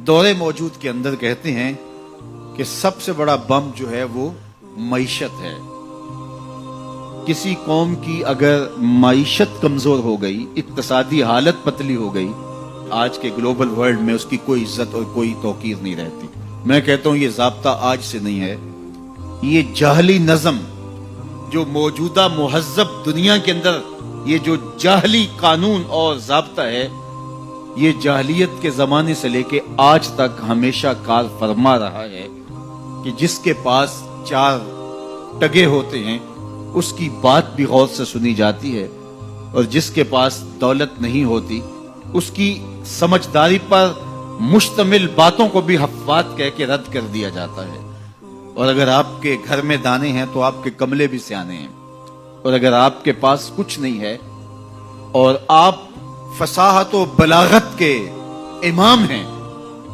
دور موجود کے اندر کہتے ہیں کہ سب سے بڑا بم جو ہے وہ معیشت ہے. کسی قوم کی اگر معیشت کمزور ہو گئی، اقتصادی حالت پتلی ہو گئی، آج کے گلوبل ورلڈ میں اس کی کوئی عزت اور کوئی توقیر نہیں رہتی. میں کہتا ہوں یہ ضابطہ آج سے نہیں ہے. یہ جاہلی نظم جو موجودہ مہذب دنیا کے اندر یہ جو جاہلی قانون اور ضابطہ ہے، یہ جاہلیت کے زمانے سے لے کے آج تک ہمیشہ کار فرما رہا ہے کہ جس کے پاس 4 ٹگے ہوتے ہیں اس کی بات بھی غور سے سنی جاتی ہے، اور جس کے پاس دولت نہیں ہوتی اس کی سمجھداری پر مشتمل باتوں کو بھی حفوات کہہ کے رد کر دیا جاتا ہے. اور اگر آپ کے گھر میں دانے ہیں تو آپ کے کملے بھی سیانے ہیں، اور اگر آپ کے پاس کچھ نہیں ہے اور آپ فصاحت و بلاغت کے امام ہیں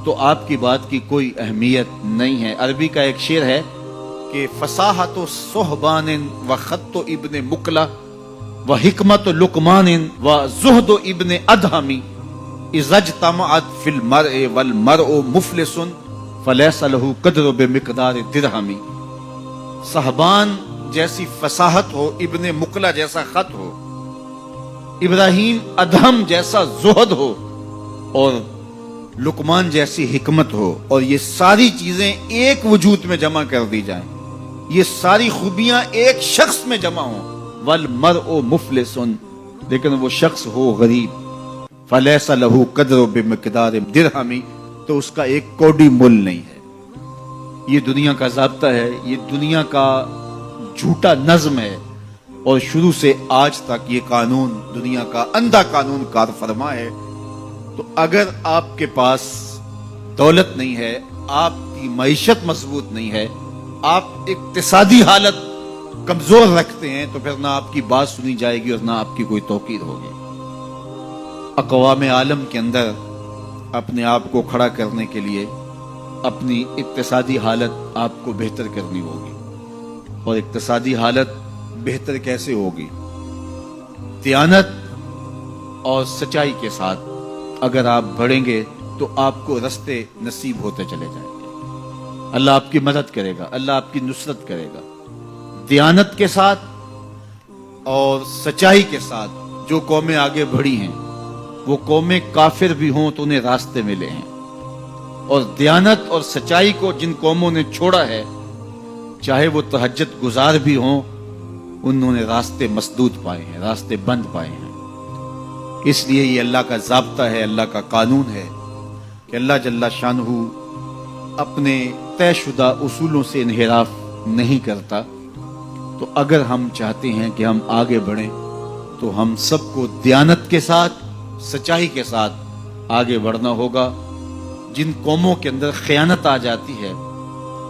تو آپ کی بات کی کوئی اہمیت نہیں ہے. عربی کا ایک شعر ہے کہ فصاحت و صحبان و خط و ابن مکلا و حکمت و لقمان و زہد و ابن ادہمی اذا اجتمعت فی المرء والمرء مفلس فلیس لہ قدر بمقدار درہمی. صحبان جیسی فصاحت ہو، ابن مکلا جیسا خط ہو، ابراہیم ادہم جیسا زہد ہو، اور لقمان جیسی حکمت ہو، اور یہ ساری چیزیں ایک وجود میں جمع کر دی جائیں، یہ ساری خوبیاں ایک شخص میں جمع ہوں، والمرء مفلس، لیکن وہ شخص ہو غریب، فلیس لہ قدر بمقدار درہمی، تو اس کا ایک کوڑی مول نہیں ہے. یہ دنیا کا ضابطہ ہے، یہ دنیا کا جھوٹا نظم ہے، اور شروع سے آج تک یہ قانون دنیا کا اندھا قانون کار فرما ہے. تو اگر آپ کے پاس دولت نہیں ہے، آپ کی معیشت مضبوط نہیں ہے، آپ اقتصادی حالت کمزور رکھتے ہیں، تو پھر نہ آپ کی بات سنی جائے گی اور نہ آپ کی کوئی توقیر ہوگی. اقوام عالم کے اندر اپنے آپ کو کھڑا کرنے کے لیے اپنی اقتصادی حالت آپ کو بہتر کرنی ہوگی. اور اقتصادی حالت بہتر کیسے ہوگی؟ دیانت اور سچائی کے ساتھ اگر آپ بڑھیں گے تو آپ کو رستے نصیب ہوتے چلے جائیں گے. اللہ آپ کی مدد کرے گا، اللہ آپ کی نصرت کرے گا. دیانت کے ساتھ اور سچائی کے ساتھ جو قومیں آگے بڑھی ہیں، وہ قومیں کافر بھی ہوں تو انہیں راستے ملے ہیں، اور دیانت اور سچائی کو جن قوموں نے چھوڑا ہے، چاہے وہ تہجد گزار بھی ہوں، انہوں نے راستے مسدود پائے ہیں، راستے بند پائے ہیں. اس لیے یہ اللہ کا ضابطہ ہے، اللہ کا قانون ہے کہ اللہ جل شانہ اپنے طے شدہ اصولوں سے انحراف نہیں کرتا. تو اگر ہم چاہتے ہیں کہ ہم آگے بڑھیں تو ہم سب کو دیانت کے ساتھ، سچائی کے ساتھ آگے بڑھنا ہوگا. جن قوموں کے اندر خیانت آ جاتی ہے،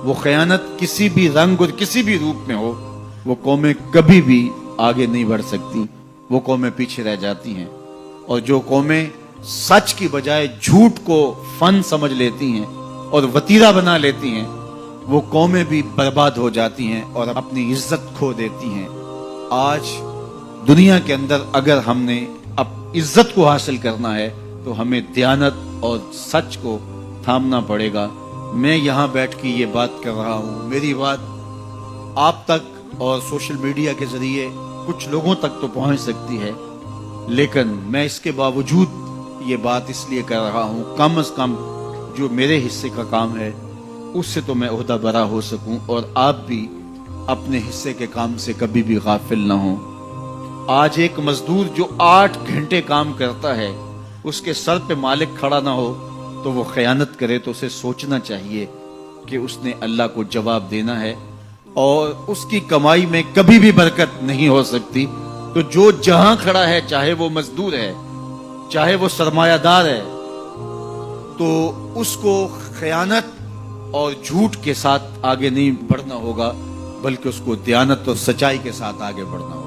وہ خیانت کسی بھی رنگ اور کسی بھی روپ میں ہو، وہ قومیں کبھی بھی آگے نہیں بڑھ سکتی، وہ قومیں پیچھے رہ جاتی ہیں. اور جو قومیں سچ کی بجائے جھوٹ کو فن سمجھ لیتی ہیں اور وتیرہ بنا لیتی ہیں، وہ قومیں بھی برباد ہو جاتی ہیں اور اپنی عزت کھو دیتی ہیں. آج دنیا کے اندر اگر ہم نے عزت کو حاصل کرنا ہے تو ہمیں دیانت اور سچ کو تھامنا پڑے گا. میں یہاں بیٹھ کے یہ بات کر رہا ہوں، میری بات آپ تک اور سوشل میڈیا کے ذریعے کچھ لوگوں تک تو پہنچ سکتی ہے، لیکن میں اس کے باوجود یہ بات اس لیے کر رہا ہوں، کم از کم جو میرے حصے کا کام ہے اس سے تو میں عہدہ برا ہو سکوں، اور آپ بھی اپنے حصے کے کام سے کبھی بھی غافل نہ ہوں. آج ایک مزدور جو 8 گھنٹے کام کرتا ہے، اس کے سر پہ مالک کھڑا نہ ہو تو وہ خیانت کرے تو اسے سوچنا چاہیے کہ اس نے اللہ کو جواب دینا ہے، اور اس کی کمائی میں کبھی بھی برکت نہیں ہو سکتی. تو جو جہاں کھڑا ہے، چاہے وہ مزدور ہے، چاہے وہ سرمایہ دار ہے، تو اس کو خیانت اور جھوٹ کے ساتھ آگے نہیں بڑھنا ہوگا، بلکہ اس کو دیانت اور سچائی کے ساتھ آگے بڑھنا ہوگا.